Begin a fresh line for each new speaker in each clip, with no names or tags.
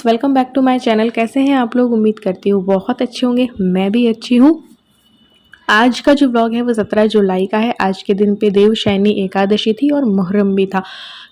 Friends, welcome back to my channel. कैसे हैं आप लोग? उम्मीद करती हूँ बहुत अच्छे होंगे। मैं भी अच्छी हूँ। आज का जो ब्लॉग है वो 17 जुलाई का है। आज के दिन पे देवशयनी एकादशी थी और मुहर्रम भी था।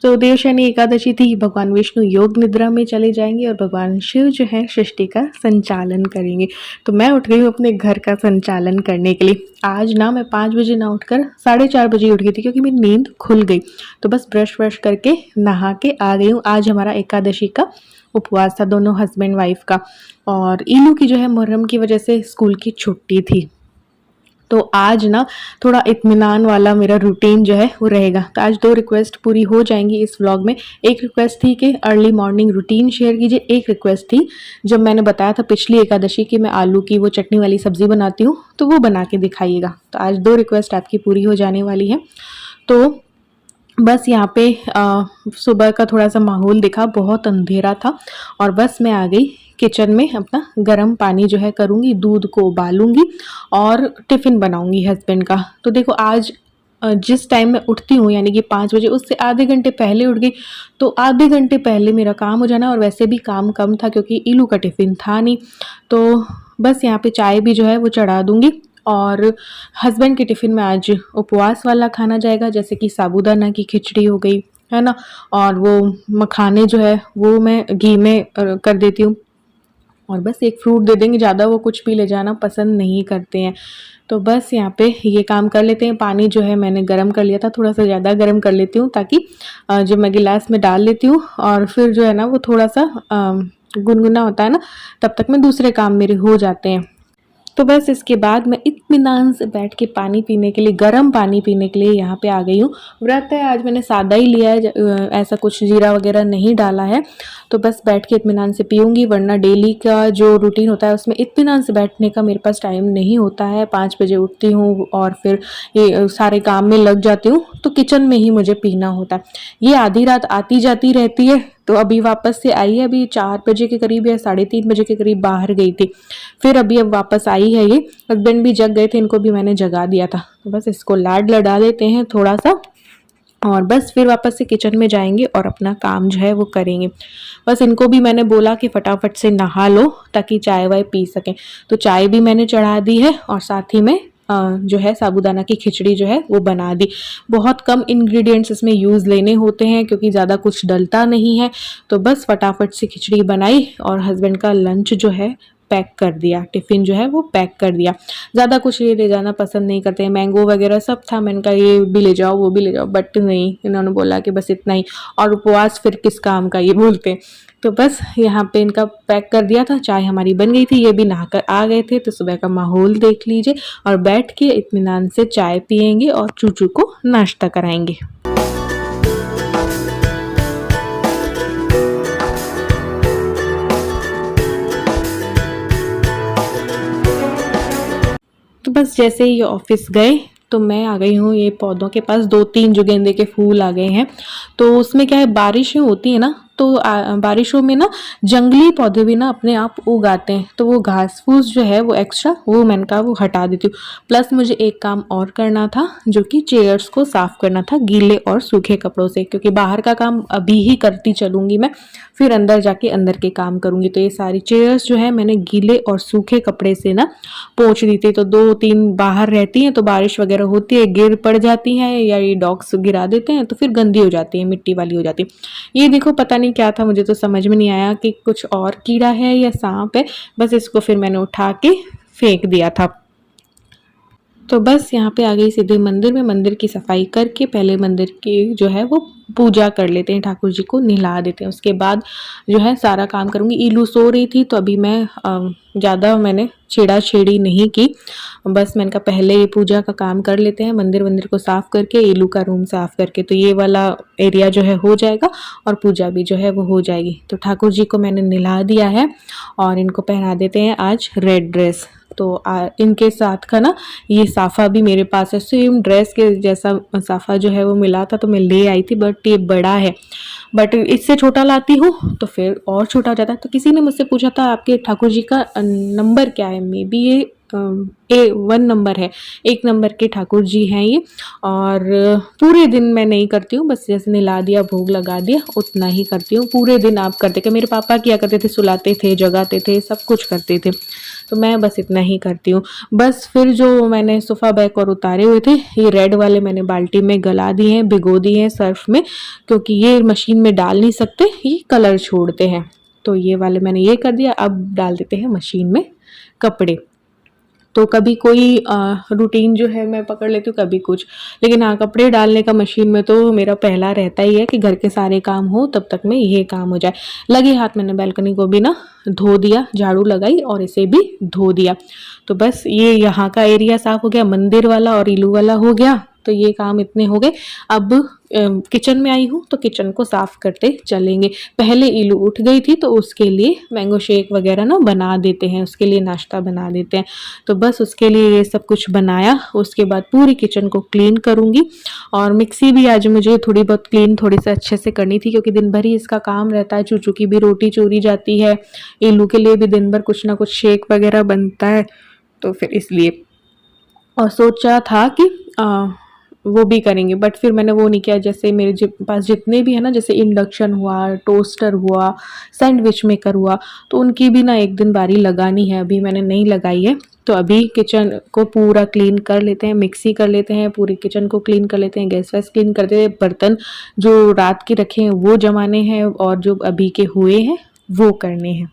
तो देवशयनी एकादशी थी, भगवान विष्णु योग निद्रा में चले जाएंगे और भगवान शिव जो है सृष्टि का संचालन करेंगे। तो मैं उठ गई हूँ अपने घर का संचालन करने के लिए। आज ना मैं 5 बजे ना उठकर 4:30 बजे उठ गई थी, क्योंकि मेरी नींद खुल गई। तो बस ब्रश व्रश करके नहा के आ गई हूँ। आज हमारा एकादशी का उपवास था, दोनों हस्बैंड वाइफ का। और इलू की जो है मुहर्रम की वजह से स्कूल की छुट्टी थी, तो आज ना थोड़ा इत्मीनान वाला मेरा रूटीन जो है वो रहेगा। तो आज 2 रिक्वेस्ट पूरी हो जाएंगी इस व्लॉग में। एक रिक्वेस्ट थी कि अर्ली मॉर्निंग रूटीन शेयर कीजिए। एक रिक्वेस्ट थी, जब मैंने बताया था पिछली एकादशी की मैं आलू की वो चटनी वाली सब्जी बनाती हूँ, तो वो बना के दिखाइएगा। तो आज 2 रिक्वेस्ट आपकी पूरी हो जाने वाली है। तो बस यहाँ पे सुबह का थोड़ा सा माहौल दिखा, बहुत अंधेरा था और बस मैं आ गई किचन में। अपना गर्म पानी जो है करूँगी, दूध को उबालूंगी और टिफ़िन बनाऊंगी हस्बैंड का। तो देखो आज जिस टाइम मैं उठती हूँ यानी कि 5 बजे, उससे आधे घंटे पहले उठ गई, तो आधे घंटे पहले मेरा काम हो जाना। और वैसे भी काम कम था क्योंकि इलू का टिफ़िन था नहीं। तो बस यहाँ पे चाय भी जो है वो चढ़ा दूँगी। और हस्बैंड के टिफ़िन में आज उपवास वाला खाना जाएगा, जैसे कि साबूदाना की खिचड़ी हो गई है ना, और वो मखाने जो है वो मैं घी में कर देती हूँ। और बस एक फ्रूट दे देंगे, ज़्यादा वो कुछ भी ले जाना पसंद नहीं करते हैं। तो बस यहाँ पे ये काम कर लेते हैं। पानी जो है मैंने गर्म कर लिया था, थोड़ा सा ज़्यादा गर्म कर लेती हूँ ताकि जब मैं गिलास में डाल लेती हूँ और फिर जो है ना वो थोड़ा सा गुनगुना होता है ना, तब तक मैं दूसरे काम मेरे हो जाते हैं। तो बस इसके बाद मैं इत्मीनान से बैठ के पानी पीने के लिए, गर्म पानी पीने के लिए यहाँ पे आ गई हूँ। व्रत है आज, मैंने सादा ही लिया है, ऐसा कुछ जीरा वगैरह नहीं डाला है। तो बस बैठ के इत्मीनान से पीऊँगी, वरना डेली का जो रूटीन होता है उसमें इत्मीनान से बैठने का मेरे पास टाइम नहीं होता है। 5 बजे उठती हूँ और फिर ये सारे काम में लग जाती हूँ, तो किचन में ही मुझे पीना होता है। ये आधी रात आती जाती रहती है। तो अभी वापस से आई है, अभी 4 बजे के करीब या 3:30 बजे के करीब बाहर गई थी, फिर अभी अब वापस आई है। ये हस्बैंड भी जग गए थे, इनको भी मैंने जगा दिया था। तो बस इसको लाड लड़ा देते हैं थोड़ा सा, और बस फिर वापस से किचन में जाएंगे और अपना काम जो है वो करेंगे। बस इनको भी मैंने बोला कि फटाफट से नहा लो ताकि चाय वाय पी सकें। तो चाय भी मैंने चढ़ा दी है और साथ ही में जो है साबूदाना की खिचड़ी जो है वो बना दी। बहुत कम इंग्रेडिएंट्स इसमें यूज़ लेने होते हैं क्योंकि ज़्यादा कुछ डलता नहीं है। तो बस फटाफट से खिचड़ी बनाई और हस्बैंड का लंच जो है पैक कर दिया, टिफ़िन जो है वो पैक कर दिया। ज़्यादा कुछ ये ले जाना पसंद नहीं करते हैं, मैंगो वगैरह सब था, मैंने कहा ये भी ले जाओ वो भी ले जाओ, बट नहीं, इन्होंने बोला कि बस इतना ही, और उपवास फिर किस काम का ये बोलते हैं। तो बस यहाँ पे इनका पैक कर दिया था। चाय हमारी बन गई थी, ये भी नहाकर आ गए थे। तो सुबह का माहौल देख लीजिए और बैठ के इत्मीनान से चाय पियेंगे और चूचू को नाश्ता कराएंगे। तो बस जैसे ही ये ऑफिस गए तो मैं आ गई हूँ ये पौधों के पास। 2-3 जो गेंदे के फूल आ गए हैं। तो उसमें क्या है, बारिशें होती है ना, तो बारिशों में ना जंगली पौधे भी ना अपने आप उगाते हैं। तो वो घास फूस जो है वो एक्स्ट्रा, वो मैंने कहा वो हटा देती हूँ। प्लस मुझे एक काम और करना था, जो कि चेयर्स को साफ करना था गीले और सूखे कपड़ों से, क्योंकि बाहर का काम अभी ही करती चलूँगी मैं, फिर अंदर जाके अंदर के काम करूँगी। तो ये सारी चेयर्स जो है मैंने गीले और सूखे कपड़े से ना पोंछ दी थी। तो 2-3 बाहर रहती हैं तो बारिश वगैरह होती है, गिर पड़ जाती हैं या ये डॉग्स गिरा देते हैं तो फिर गंदी हो जाती है, मिट्टी वाली हो जाती है। ये देखो पता नहीं क्या था, मुझे तो समझ में नहीं आया कि कुछ और कीड़ा है या सांप है। बस इसको फिर मैंने उठा के फेंक दिया था। तो बस यहाँ पे आ गई सीधे मंदिर में। मंदिर की सफाई करके पहले मंदिर की जो है वो पूजा कर लेते हैं, ठाकुर जी को नहला देते हैं। उसके बाद जो है सारा काम करूँगी। इलू सो रही थी तो अभी मैं ज़्यादा मैंने छेड़ी नहीं की। बस मैंने कहा पहले ये पूजा का काम कर लेते हैं, मंदिर को साफ़ करके, इलू का रूम साफ़ करके, तो ये वाला एरिया जो है हो जाएगा और पूजा भी जो है वो हो जाएगी। तो ठाकुर जी को मैंने नहला दिया है और इनको पहना देते हैं आज रेड ड्रेस। तो इनके साथ का ना ये साफ़ा भी मेरे पास है, सेम ड्रेस के जैसा साफ़ा जो है वो मिला था, तो मैं ले आई थी, बट ये बड़ा है। बट इससे छोटा लाती हूँ तो फिर और छोटा हो जाता है। तो किसी ने मुझसे पूछा था आपके ठाकुर जी का नंबर क्या है, मे बी ये A1 नंबर है, 1 नंबर के ठाकुर जी हैं ये। और पूरे दिन मैं नहीं करती हूँ, बस जैसे नहला दिया, भोग लगा दिया, उतना ही करती हूँ। पूरे दिन आप करते क्या, मेरे पापा किया करते थे, सुलाते थे, जगाते थे, सब कुछ करते थे। तो मैं बस इतना ही करती हूँ। बस फिर जो मैंने सोफ़ा बैग और उतारे हुए थे, ये रेड वाले मैंने बाल्टी में गला दिए हैं, भिगो दिए हैं सर्फ में, क्योंकि ये मशीन में डाल नहीं सकते, ये कलर छोड़ते हैं। तो ये वाले मैंने ये कर दिया। अब डाल देते हैं मशीन में कपड़े। तो कभी कोई रूटीन जो है मैं पकड़ लेती हूँ, कभी कुछ। लेकिन हाँ, कपड़े डालने का मशीन में तो मेरा पहला रहता ही है कि घर के सारे काम हो तब तक में ये काम हो जाए। लगे हाथ मैंने बालकनी को भी ना धो दिया, झाड़ू लगाई और इसे भी धो दिया। तो बस ये यहाँ का एरिया साफ हो गया, मंदिर वाला और इलू वाला हो गया। तो ये काम इतने हो गए। अब किचन में आई हूँ तो किचन को साफ करते चलेंगे। पहले इलू उठ गई थी तो उसके लिए मैंगो शेक वगैरह ना बना देते हैं, उसके लिए नाश्ता बना देते हैं। तो बस उसके लिए ये सब कुछ बनाया। उसके बाद पूरी किचन को क्लीन करूँगी। और मिक्सी भी आज मुझे थोड़ी बहुत क्लीन थोड़ी सी अच्छे से करनी थी, क्योंकि दिन भर ही इसका काम रहता है। चूचू की भी रोटी चूरी जाती है, इलू के लिए भी दिन भर कुछ ना कुछ शेक वगैरह बनता है, तो फिर इसलिए। और सोचा था कि वो भी करेंगे, बट फिर मैंने वो नहीं किया। जैसे मेरे पास जितने भी है ना, जैसे इंडक्शन हुआ, टोस्टर हुआ, सैंडविच मेकर हुआ, तो उनकी भी ना एक दिन बारी लगानी है, अभी मैंने नहीं लगाई है। तो अभी किचन को पूरा क्लीन कर लेते हैं, मिक्सी कर लेते हैं, पूरी किचन को क्लीन कर लेते हैं, गैस वैस क्लीन कर देते हैं, बर्तन जो रात के रखे हैं वो जमाने हैं और जो अभी के हुए हैं वो करने हैं।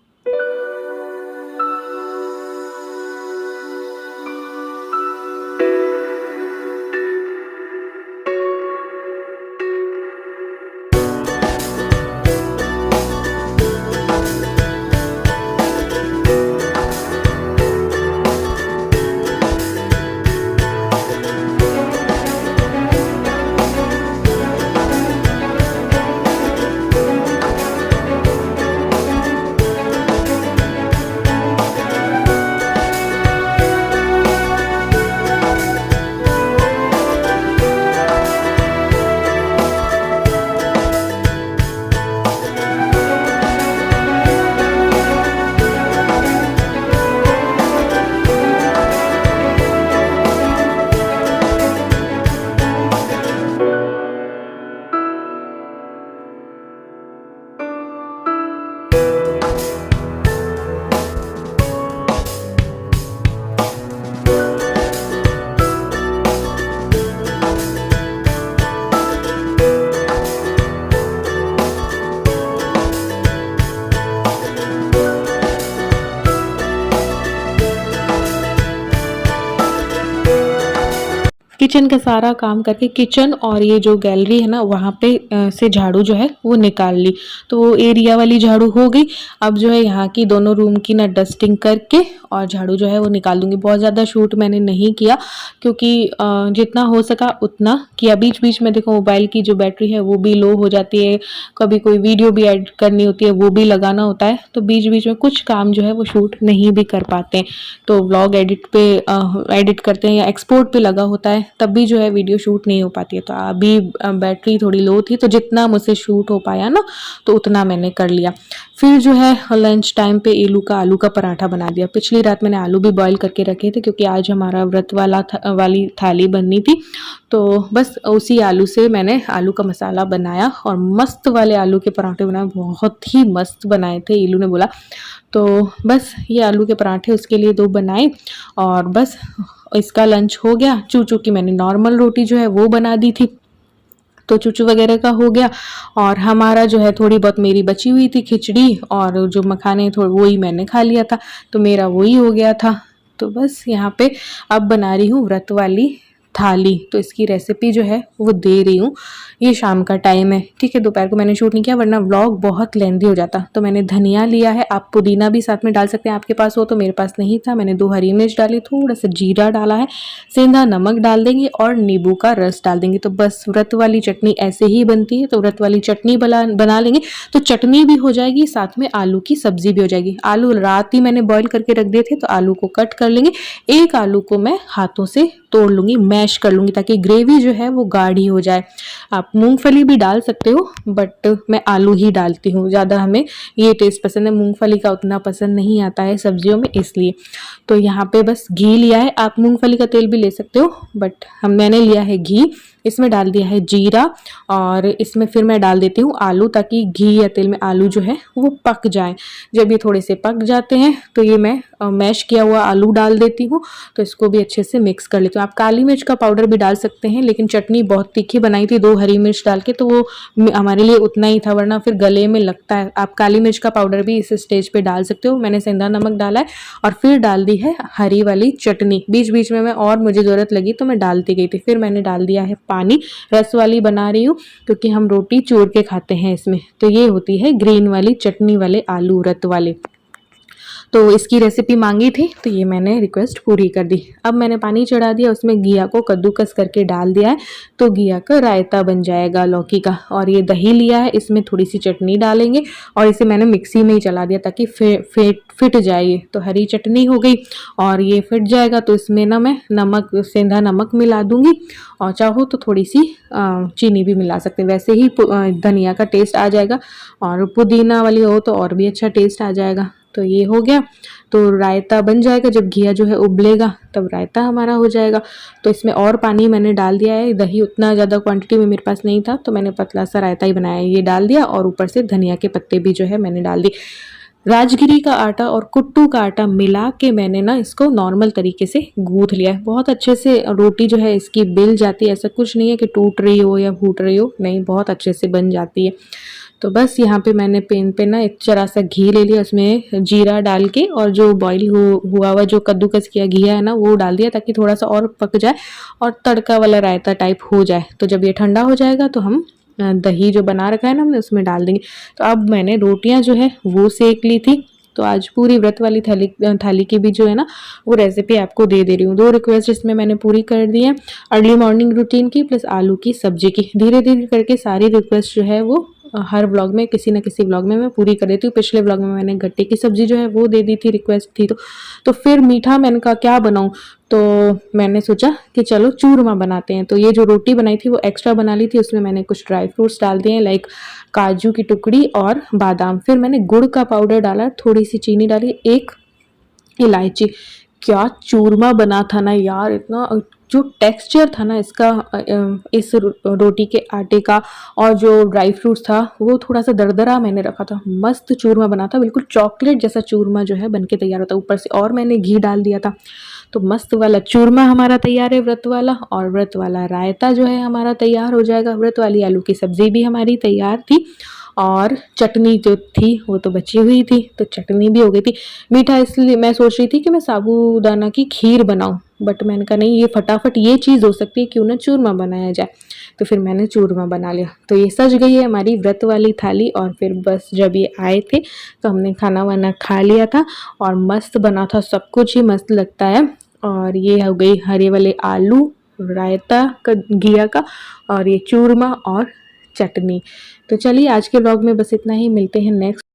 किचन का सारा काम करके किचन और ये जो गैलरी है ना वहाँ पे से झाड़ू जो है वो निकाल ली। तो वो एरिया वाली झाड़ू हो गई। अब जो है यहाँ की दोनों रूम की ना डस्टिंग करके और झाड़ू जो है वो निकाल दूंगी। बहुत ज़्यादा शूट मैंने नहीं किया, क्योंकि जितना हो सका उतना किया। बीच बीच में देखो मोबाइल की जो बैटरी है वो भी लो हो जाती है, कभी कोई वीडियो भी एडिट करनी होती है वो भी लगाना होता है, तो बीच बीच में कुछ काम जो है वो शूट नहीं भी कर पाते हैं। तो व्लॉग एडिट करते हैं या एक्सपोर्ट पे लगा होता है, तब भी जो है वीडियो शूट नहीं हो पाती है। तो अभी बैटरी थोड़ी लो थी, तो जितना मुझसे शूट हो पाया ना तो उतना मैंने कर लिया। फिर जो है लंच टाइम पे आलू का पराठा बना दिया। पिछली रात मैंने आलू भी बॉईल करके रखे थे, क्योंकि आज हमारा व्रत वाली थाली बननी थी। तो बस उसी आलू से मैंने आलू का मसाला बनाया और मस्त वाले आलू के पराठे बनाए, बहुत ही मस्त बनाए थे, इलू ने बोला। तो बस ये आलू के पराठे उसके लिए 2 बनाए और बस इसका लंच हो गया। चूचू की मैंने नॉर्मल रोटी जो है वो बना दी थी, तो चूचू वगैरह का हो गया। और हमारा जो है थोड़ी बहुत मेरी बची हुई थी खिचड़ी और जो मखाने थोड़ी वही मैंने खा लिया था, तो मेरा वही हो गया था। तो बस यहाँ पे अब बना रही हूँ व्रत वाली थाली, तो इसकी रेसिपी जो है वो दे रही हूँ। ये शाम का टाइम है, ठीक है, दोपहर को मैंने शूट नहीं किया वरना व्लॉग बहुत लेंथी हो जाता। तो मैंने धनिया लिया है, आप पुदीना भी साथ में डाल सकते हैं आपके पास हो, तो मेरे पास नहीं था। मैंने 2 हरी मिर्च डाली, थोड़ा सा जीरा डाला है, सेंधा नमक डाल देंगे और नींबू का रस डाल देंगे। तो बस व्रत वाली चटनी ऐसे ही बनती है। तो व्रत वाली चटनी बना लेंगे, तो चटनी भी हो जाएगी, साथ में आलू की सब्जी भी हो जाएगी। आलू रात ही मैंने बॉईल करके रख दिए थे, तो आलू को कट कर लेंगे। एक आलू को मैं हाथों से तोड़ लूंगी, मैश मैश कर लूँगी ताकि ग्रेवी जो है वो गाढ़ी हो जाए। आप मूंगफली भी डाल सकते हो बट मैं आलू ही डालती हूँ, ज़्यादा हमें ये टेस्ट पसंद है, मूंगफली का उतना पसंद नहीं आता है सब्जियों में इसलिए। तो यहाँ पे बस घी लिया है, आप मूंगफली का तेल भी ले सकते हो बट मैंने लिया है घी। इसमें डाल दिया है जीरा और इसमें फिर मैं डाल देती हूँ आलू ताकि घी या तेल में आलू जो है वो पक जाए। जब ये थोड़े से पक जाते हैं तो ये मैं मैश किया हुआ आलू डाल देती हूँ। तो इसको भी अच्छे से मिक्स कर लेती हूँ। आप काली मिर्च का पाउडर भी डाल सकते हैं लेकिन चटनी बहुत तीखी बनाई थी 2 हरी मिर्च डाल के, तो वो हमारे लिए उतना ही था, वरना फिर गले में लगता है। आप काली मिर्च का पाउडर भी इस स्टेज पे डाल सकते हो। मैंने सेंधा नमक डाला है और फिर डाल दी है हरी वाली चटनी। बीच बीच में मैं और मुझे ज़रूरत लगी तो मैं डालती गई थी। फिर मैंने डाल दिया है पानी, रस वाली बना रही हूँ क्योंकि हम रोटी चूर के खाते हैं इसमें। तो ये होती है ग्रीन वाली चटनी वाले आलू रत वाले। तो इसकी रेसिपी मांगी थी तो ये मैंने रिक्वेस्ट पूरी कर दी। अब मैंने पानी चढ़ा दिया, उसमें घिया को कद्दूकस करके डाल दिया है तो घिया का रायता बन जाएगा लौकी का। और ये दही लिया है, इसमें थोड़ी सी चटनी डालेंगे और इसे मैंने मिक्सी में ही चला दिया ताकि फिट जाए ये। तो हरी चटनी हो गई और ये फिट जाएगा तो इसमें ना मैं नमक, सेंधा नमक मिला दूंगी और चाहो तो थोड़ी सी चीनी भी मिला सकते हैं, वैसे ही धनिया का टेस्ट आ जाएगा और पुदीना वाली हो तो और भी अच्छा टेस्ट आ जाएगा। तो ये हो गया, तो रायता बन जाएगा। जब घिया जो है उबलेगा तब रायता हमारा हो जाएगा। तो इसमें और पानी मैंने डाल दिया है, दही उतना ज़्यादा क्वांटिटी में मेरे पास नहीं था तो मैंने पतला सा रायता ही बनाया, ये डाल दिया और ऊपर से धनिया के पत्ते भी जो है मैंने डाल दिए। राजगिरी का आटा और कुट्टू का आटा मिला के मैंने ना इसको नॉर्मल तरीके से गूंथ लिया है। बहुत अच्छे से रोटी जो है इसकी बिल जाती है, ऐसा कुछ नहीं है कि टूट रही हो या फूट रही हो, नहीं, बहुत अच्छे से बन जाती है। तो बस यहाँ पे मैंने पेन पे ना एक जरा सा घी ले लिया, उसमें जीरा डाल के और जो बॉईल हुआ हुआ जो कद्दूकस किया घिया है ना वो डाल दिया ताकि थोड़ा सा और पक जाए और तड़का वाला रायता टाइप हो जाए। तो जब ये ठंडा हो जाएगा तो हम दही जो बना रखा है ना हमने उसमें डाल देंगे। तो अब मैंने रोटियां जो है वो सेक ली थी। तो आज पूरी व्रत वाली थाली की भी जो है ना वो रेसिपी आपको दे रही हूँ। 2 रिक्वेस्ट इसमें मैंने पूरी कर दी है, अर्ली मॉर्निंग रूटीन की प्लस आलू की सब्जी की। धीरे धीरे करके सारी रिक्वेस्ट जो है वो हर व्लॉग में किसी न किसी व्लॉग में मैं पूरी कर देती हूँ। पिछले व्लॉग में मैंने गट्टे की सब्जी जो है वो दे दी थी, रिक्वेस्ट थी। तो फिर मीठा मैंने कहा क्या बनाऊँ, तो मैंने सोचा कि चलो चूरमा बनाते हैं। तो ये जो रोटी बनाई थी वो एक्स्ट्रा बना ली थी, उसमें मैंने कुछ ड्राई फ्रूट्स डाल दिए हैं लाइक काजू की टुकड़ी और बादाम। फिर मैंने गुड़ का पाउडर डाला, थोड़ी सी चीनी डाली, 1 इलायची। क्या चूरमा बना था ना यार, इतना जो टेक्सचर था ना इसका इस रोटी के आटे का और जो ड्राई फ्रूट्स था वो थोड़ा सा दरदरा मैंने रखा था, मस्त चूरमा बना था, बिल्कुल चॉकलेट जैसा चूरमा जो है बनके तैयार होता। ऊपर से और मैंने घी डाल दिया था। तो मस्त वाला चूरमा हमारा तैयार है व्रत वाला, और व्रत वाला रायता जो है हमारा तैयार हो जाएगा। व्रत वाली आलू की सब्जी भी हमारी तैयार थी और चटनी जो थी वो तो बची हुई थी, तो चटनी भी हो गई थी। मीठा इसलिए मैं सोच रही थी कि मैं साबूदाना की खीर बनाऊं, बट मैंने कहा नहीं, ये फटाफट ये चीज़ हो सकती है, क्यों ना चूरमा बनाया जाए। तो फिर मैंने चूरमा बना लिया। तो ये सज गई है हमारी व्रत वाली थाली। और फिर बस जब ये आए थे तो हमने खाना वाना खा लिया था और मस्त बना था, सब कुछ ही मस्त लगता है। और ये हो गई हरे वाले आलू, रायता का घिया का, और ये चूरमा और चटनी। तो चलिए आज के व्लॉग में बस इतना ही, मिलते हैं नेक्स्ट